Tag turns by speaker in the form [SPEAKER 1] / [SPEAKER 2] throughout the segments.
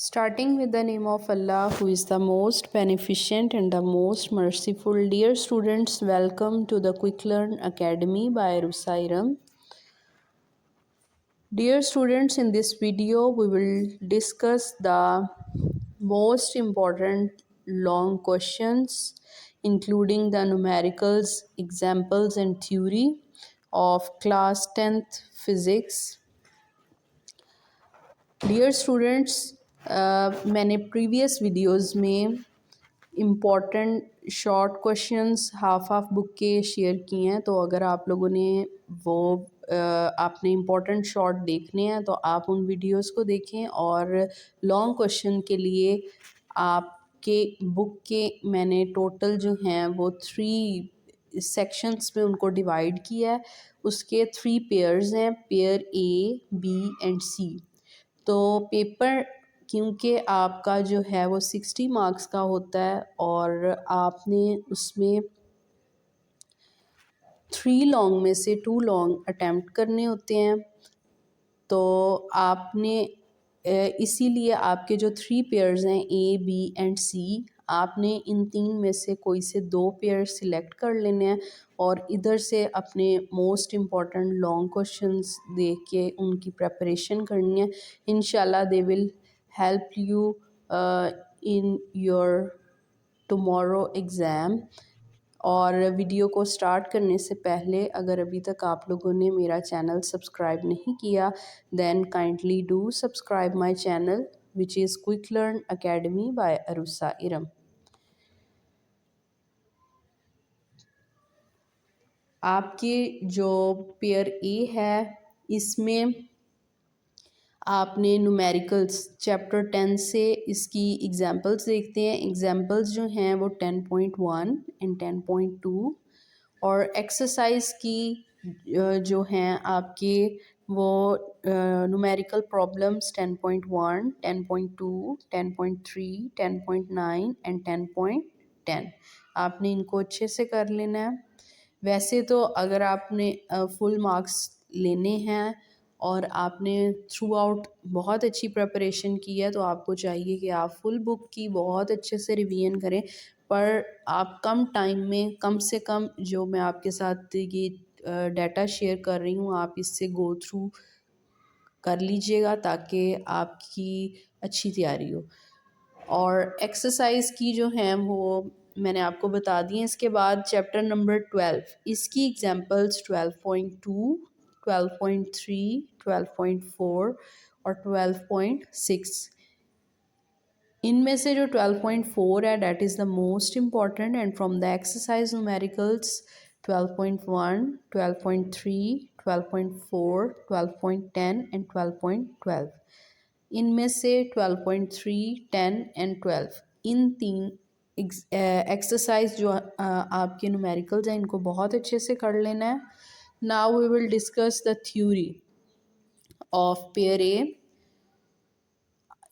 [SPEAKER 1] Starting with the name of Allah, who is the most beneficent and the most merciful. Dear students, welcome to the Quick Learn Academy by Rusairam. Dear students, in this video, we will discuss the most important long questions, including the numericals, examples, and theory of class 10th physics. Dear students, मैंने previous videos में important short questions half book के share किए हैं। तो अगर आप लोगों ने वो आपने इम्पॉर्टेंट शॉर्ट देखने हैं तो आप उन वीडियोस को देखें, और लॉन्ग क्वेश्चन के लिए आपके बुक के मैंने टोटल जो हैं वो 3 सेक्शंस में उनको डिवाइड किया है। उसके 3 पेयर्स हैं, पेयर ए, बी एंड सी। तो पेपर क्योंकि आपका जो है वो 60 मार्क्स का होता है और आपने उसमें 3 लॉन्ग में से 2 लॉन्ग अटेम्प्ट करने होते हैं। तो आपने इसीलिए आपके जो 3 पेयर्स हैं ए, बी एंड सी, आपने इन 3 में से कोई से 2 पेयर सिलेक्ट कर लेने हैं और इधर से अपने मोस्ट इम्पॉर्टेंट लॉन्ग क्वेश्चंस देख के उनकी प्रिपरेशन करनी है। इंशाल्लाह they will help you in your tomorrow exam. और वीडियो को स्टार्ट करने से पहले अगर अभी तक आप लोगों ने मेरा चैनल सब्सक्राइब नहीं किया, then kindly do subscribe my channel which is quick learn academy by Arusa Iram. आपके जो पेयर ए है इसमें आपने न्यूमेरिकल्स चैप्टर 10 से इसकी एग्जांपल्स देखते हैं। एग्जांपल्स जो हैं वो 10.1 एंड 10.2, और एक्सरसाइज की जो हैं आपके वो न्यूमेरिकल प्रॉब्लम्स 10.1, 10.2, 10.3, 10.9 एंड 10.10। आपने इनको अच्छे से कर लेना है। वैसे तो अगर आपने फुल मार्क्स लेने हैं और आपने थ्रू आउट बहुत अच्छी प्रिपरेशन की है तो आपको चाहिए कि आप फुल बुक की बहुत अच्छे से रिवीजन करें। पर आप कम टाइम में कम से कम जो मैं आपके साथ ये डाटा शेयर कर रही हूँ आप इससे गो थ्रू कर लीजिएगा ताकि आपकी अच्छी तैयारी हो। और एक्सरसाइज की जो हैं वो मैंने आपको बता दी हैं। इसके बाद चैप्टर नंबर 12, इसकी एग्जांपल्स 12.2, 12.3, 12.4 और 12.6। इनमें से जो 12.4 है that is the most important, and from the exercise numericals 12.1, 12.3, 12.4, 12.10 and 12.12। इनमें से 12.3, 10 एंड 12 इन 3 एक्सरसाइज जो आपके न्यूमेरिकल्स हैं इनको बहुत अच्छे से कर लेना है। Now we will discuss the theory of pair A.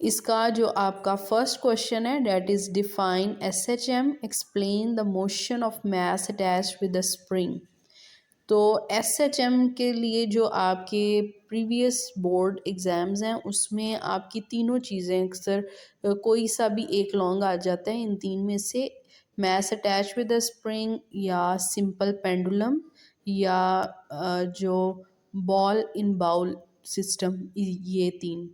[SPEAKER 1] इसका जो आपका फर्स्ट क्वेश्चन है that is define SHM, explain the motion of mass attached with the spring. तो SHM के लिए जो आपके प्रीवियस बोर्ड एग्ज़ाम्स हैं उसमें आपकी तीनों चीज़ें अक्सर कोई सा भी एक लॉन्ग आ जाता है इन 3 में से, मास अटैच विद द स्प्रिंग या सिंपल पेंडुलम या जो बॉल इन बाउल सिस्टम, ये 3।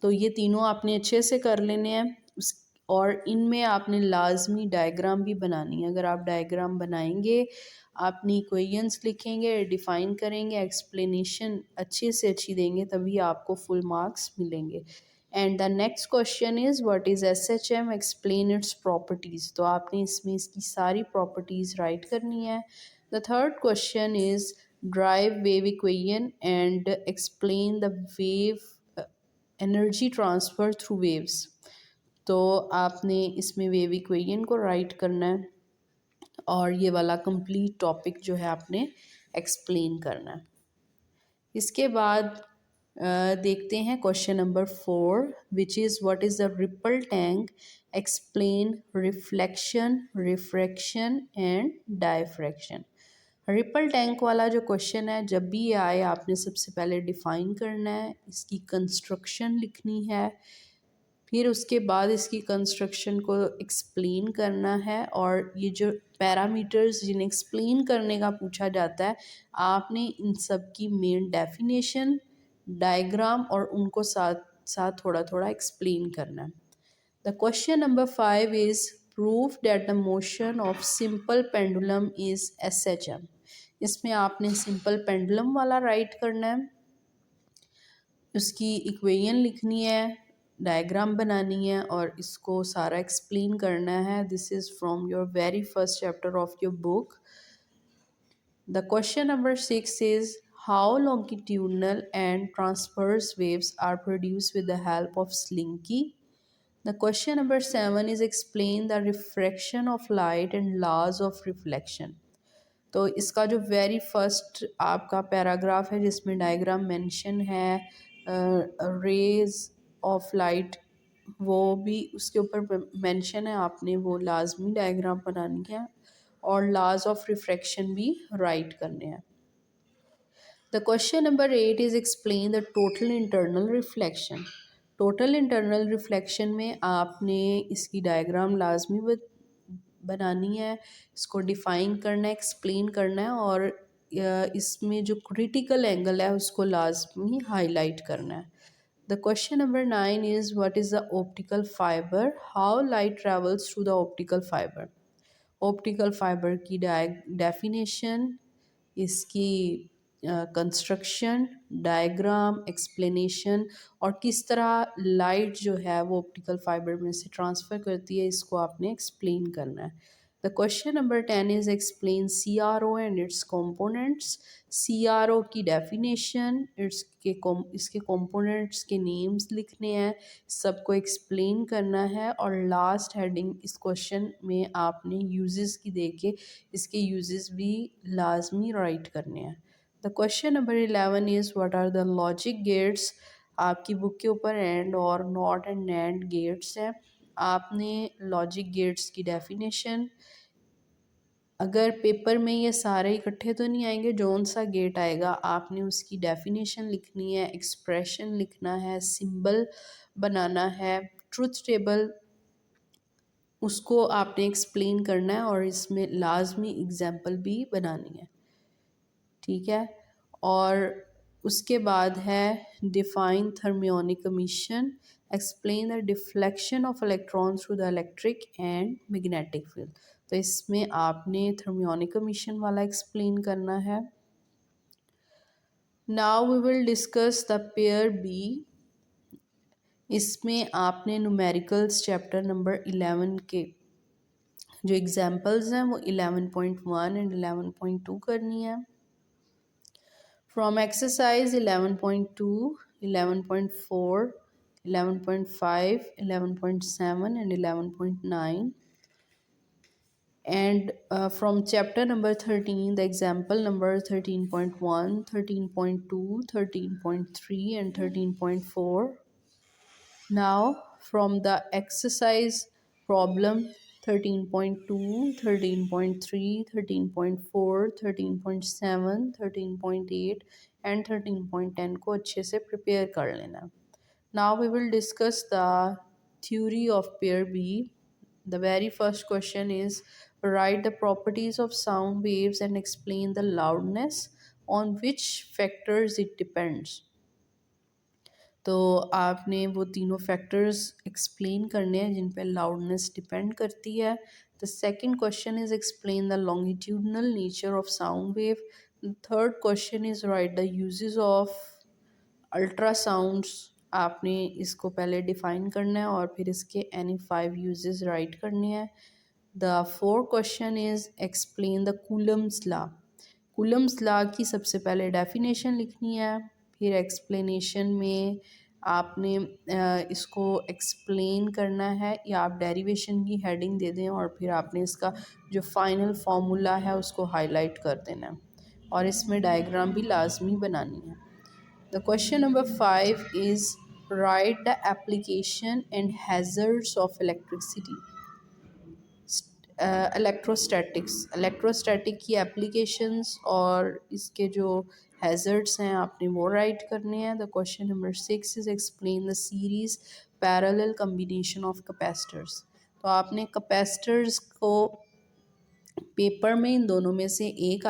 [SPEAKER 1] तो ये तीनों आपने अच्छे से कर लेने हैं और इनमें आपने लाजमी डायग्राम भी बनानी है। अगर आप डायग्राम बनाएंगे, अपनी इक्वेशंस लिखेंगे, डिफ़ाइन करेंगे, एक्सप्लेनेशन अच्छे से अच्छी देंगे, तभी आपको फुल मार्क्स मिलेंगे। And the next question is what is SHM, explain it's properties. तो आपने इसमें इसकी सारी प्रॉपर्टीज़ राइट करनी है। The third question is drive wave equation and explain the wave energy transfer through waves. तो आपने इसमें वेव इक्वेशन को राइट करना है और ये वाला कंप्लीट टॉपिक जो है आपने एक्सप्लेन करना है। इसके बाद देखते हैं question number 4 which is what is the ripple tank, explain reflection, refraction and diffraction. Ripple tank वाला जो क्वेश्चन है जब भी ये आए आपने सबसे पहले डिफ़ाइन करना है, इसकी कंस्ट्रक्शन लिखनी है, फिर उसके बाद इसकी कंस्ट्रक्शन को एक्सप्लेन करना है, और ये जो पैरामीटर्स जिन्हें एक्सप्लेन करने का पूछा जाता है, आपने इन सब की मेन डेफिनेशन, डायग्राम और उनको साथ साथ थोड़ा थोड़ा एक्सप्लेन करना है। The question number 5 is proof that the motion of simple pendulum is SHM। इसमें आपने सिंपल पेंडुलम वाला राइट करना है, उसकी इक्वेशन लिखनी है, डायग्राम बनानी है और इसको सारा एक्सप्लेन करना है। This is from your very first chapter of your book. The question number 6 is how longitudinal and transverse waves are produced with the help of slinky. The question number 7 is explain the refraction of light and laws of reflection. तो इसका जो very first आपका paragraph है जिसमें diagram mention है raise of light, वो भी उसके ऊपर मेंशन है, आपने वो लाजमी डायग्राम बनानी है और लाज ऑफ रिफ्रैक्शन भी राइट करने हैं। The question number 8 is explain the total internal reflection. Total internal reflection में आपने इसकी डायग्राम लाजमी बनानी है, इसको डिफ़ाइन करना है, एक्सप्लेन करना है और इसमें जो क्रिटिकल एंगल है उसको लाजमी हाईलाइट करना है। The question number 9 is what is the optical fibre, how light travels through the optical fibre. Optical fibre की डेफिनेशन, इसकी कंस्ट्रक्शन, डायग्राम, एक्सप्लेनेशन और किस तरह लाइट जो है वो ऑप्टिकल फाइबर में से ट्रांसफ़र करती है, इसको आपने एक्सप्लेन करना है। The question number 10 is explain CRO and it's components. CRO की डेफिनेशन, इसके कंपोनेंट्स के नेम्स लिखने हैं, सबको एक्सप्लेन करना है और लास्ट हेडिंग इस क्वेश्चन में आपने यूजेस की दे के इसके यूजेस भी लाजमी राइट करने हैं। The question number 11 is what are the logic gates. आपकी बुक के ऊपर एंड और नॉट एंड नैंड गेट्स हैं, आपने लॉजिक गेट्स की डेफिनेशन, अगर पेपर में ये सारे इकट्ठे तो नहीं आएंगे, जौन सा गेट आएगा आपने उसकी डेफिनेशन लिखनी है, एक्सप्रेशन लिखना है, सिंबल बनाना है, ट्रुथ टेबल उसको आपने एक्सप्लेन करना है और इसमें लाजमी एग्जाम्पल भी बनानी है, ठीक है। और उसके बाद है define thermionic emission, explain the deflection of electron through the electric and magnetic field. तो इसमें आपने थर्मियोनिक एमिशन वाला एक्सप्लेन करना है। Now we will discuss the pair B. इसमें आपने न्यूमेरिकल्स चैप्टर नंबर 11 के जो एग्जाम्पल्स हैं वो 11.1 एंड 11.2 करनी है। From exercise 11.2, 11.4, 11.5, 11.7 and 11.9, and from chapter number 13 the example number 13.1, 13.2, 13.3 and 13.4. Now from the exercise problem 13.2, 13.3, 13.4, 13.7, 13.8 and 13.10 को अच्छे से प्रिपेयर कर लेना। Now we will discuss the theory of pair B. The very first question is write the properties of sound waves and explain the loudness on which factors it depends. तो आपने वो तीनों factors explain करने हैं जिन पे loudness depend करती है। The second question is explain the longitudinal nature of sound wave. The third question is write the uses of ultrasounds. आपने इसको पहले डिफाइन करना है और फिर इसके एनी 5 यूजेस राइट करने हैं। The fourth question is explain the Coulomb's law. Coulomb's law की सबसे पहले डेफिनेशन लिखनी है, फिर एक्सप्लेनेशन में आपने इसको एक्सप्लेन करना है या आप डेरिवेशन की हेडिंग दे दें और फिर आपने इसका जो फाइनल फार्मूला है उसको हाईलाइट कर देना है और इसमें डायग्राम भी लाजमी बनानी है। The question number 5 is write the application and hazards of electricity. Electrostatic की एप्लीकेशंस और इसके जो हैज़र्ड्स हैं आपने वो राइट करने हैं। The question number 6 is explain the series parallel combination of capacitors. तो आपने कैपेसिटर्स को पेपर में इन दोनों में से एक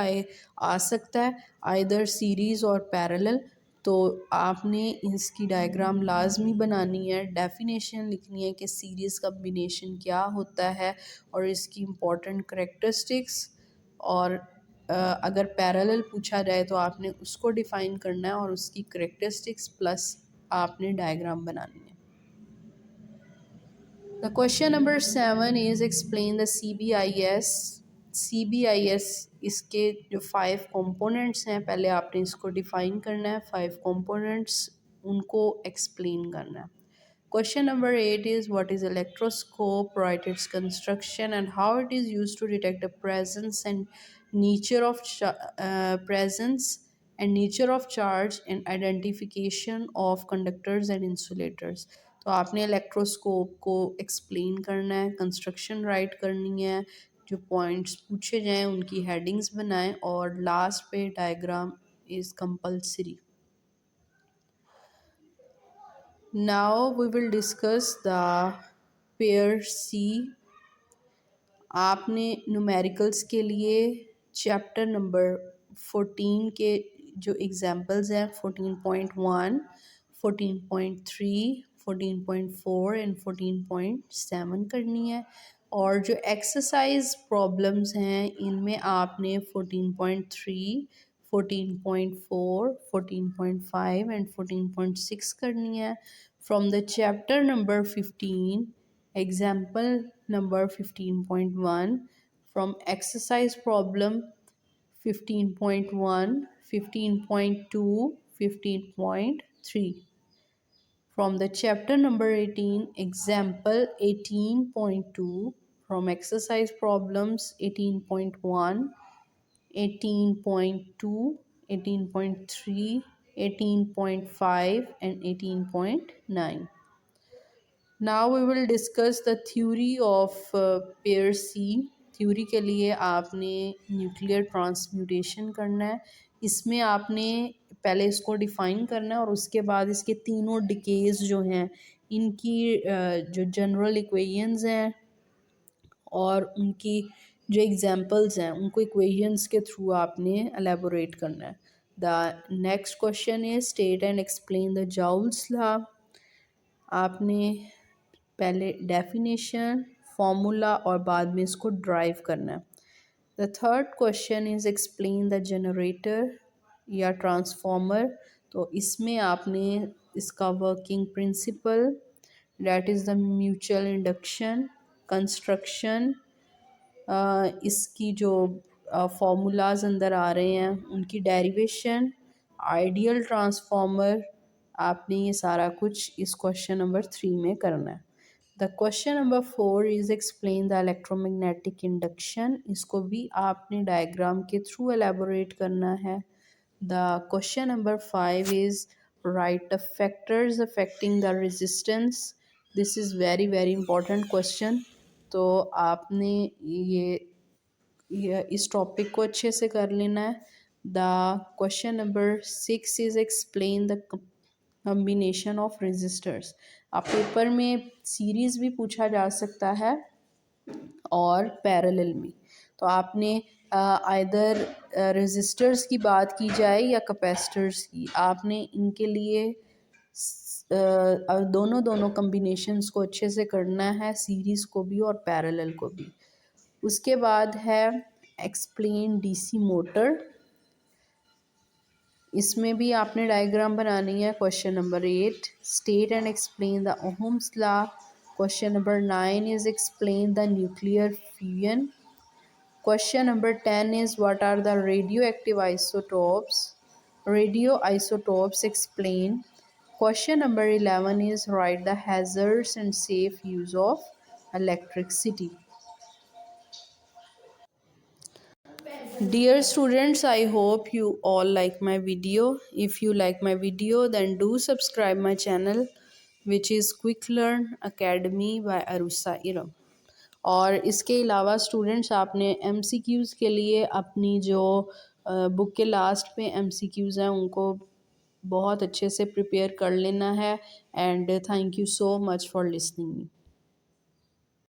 [SPEAKER 1] आ सकता है, आइदर सीरीज़ और पैरेलल। तो आपने इसकी डायग्राम लाजमी बनानी है, डेफिनेशन लिखनी है कि सीरीज़ कम्बिनेशन क्या होता है और इसकी इम्पोर्टेंट करेक्टरिस्टिक्स, और अगर पैरेलल पूछा जाए तो आपने उसको डिफ़ाइन करना है और उसकी करेक्टरिस्टिक्स प्लस आपने डायग्राम बनानी है। The question number 7 is explain the CBIS। CBIS इसके जो 5 components हैं, पहले आपने इसको डिफ़ाइन करना है, 5 components उनको explain करना है। Question number 8 is what is electroscope, write its construction and how it is used to detect the presence and nature of charge and identification of conductors and insulators। तो आपने electroscope को explain करना है, construction right करनी है, जो points पूछे जाएं उनकी हेडिंग्स बनाएं और लास्ट पे diagram is compulsory. Now we will discuss the pair C. आपने न्यूमेरिकल्स के लिए चैप्टर नंबर 14 के जो एग्जांपल्स हैं 14.1, 14.3, 14.4 एंड 14.7 करनी है, और जो एक्सरसाइज प्रॉब्लम्स हैं इनमें आपने 14.3, 14.4, 14.5 एंड 14.6 करनी है। From the chapter number 15, example number 15.1, from exercise problem 15.1, 15.2, 15.3, from the chapter number 18, example 18.2, from exercise problems 18.1, 18.2, 18.3, 18.5 and 18.9. Now we will discuss the theory of pair C. Theory के लिए आपने nuclear transmutation करना है। इसमें आपने पहले इसको डिफ़ाइन करना है और उसके बाद इसके तीनों डिकेज़ जो हैं इनकी जो जनरल इक्वेशंस हैं और उनकी जो एग्जांपल्स हैं उनको इक्वेशंस के थ्रू आपने एलेबोरेट करना है। The next question is state and explain the joules law. आपने पहले डेफिनेशन, फॉर्मूला और बाद में इसको ड्राइव करना है। The third question is explain the generator या ट्रांसफॉर्मर। तो इसमें आपने इसका working principle, that is the mutual induction, construction, इसकी जो फॉर्मूलाज अंदर आ रहे हैं उनकी डेरिवेशन, आइडियल ट्रांसफॉर्मर, आपने ये सारा कुछ इस क्वेश्चन नंबर 3 में करना है। The question number 4 is explain the electromagnetic induction. इसको भी आपने डायग्राम के थ्रू एलेबोरेट करना है। The question number 5 is write the factors affecting the resistance. This is very very important question. तो आपने ये इस टॉपिक को अच्छे से कर लेना है। The question number 6 is explain the combination of resistors. आप पेपर में सीरीज़ भी पूछा जा सकता है और पैरेलल में। तो आपने आइदर रेजिस्टर्स की बात की जाए या कैपेसिटर्स की, आपने इनके लिए दोनों कम्बिनेशंस को अच्छे से करना है, सीरीज़ को भी और पैरेलल को भी। उसके बाद है एक्सप्लेन डीसी मोटर। इसमें भी आपने डायग्राम बनानी है। Question number 8 state and explain the Ohm's law. Question number 9 is explain the nuclear fusion. Question number 10 is what are the radio active isotopes. Radio isotopes explain. Question number 11 is write the hazards and safe use of electricity. Dear students, I hope you all like my video. If you like my video, then do subscribe my channel, which is Quick Learn Academy by Arusa Iram. और इसके अलावा students आपने MCQs के लिए अपनी जो book के last पे MCQs हैं उनको बहुत अच्छे से प्रिपेयर कर लेना है। And thank you so much for listening me.